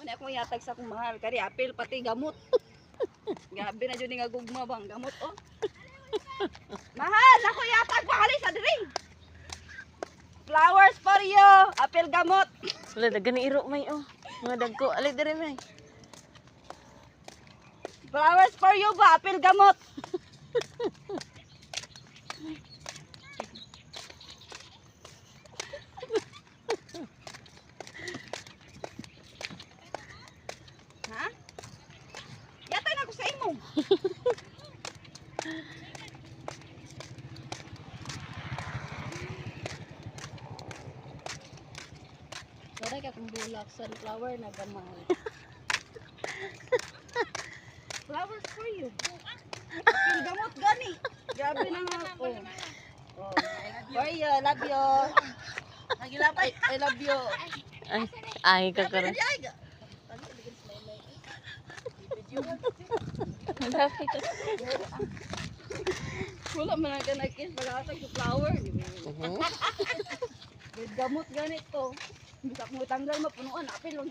Muna akong yatag sa akong mahal. Kari apil pati gamot. Gabi na dyan nga gugma bang gamot oh. Mahal, ako yatag pa kali sa diri. Flowers for you. Apil gamot. Wala dagan ni iro may oh. Mga dagko ali diri may. Flowers for you ba? Apil gamot. Ha? Yatag na ko sa imo. Wala ka kung bulak, sunflower na gamay. Flowers for you. Apil gamot gani. Grabe na nga ako. Oh, for you, love you. I love you. Ay ka karon. Wala man ka nag-kiss pag-atag sa flower. With gamot ganito. Bisa mo tanggal mo punuan apil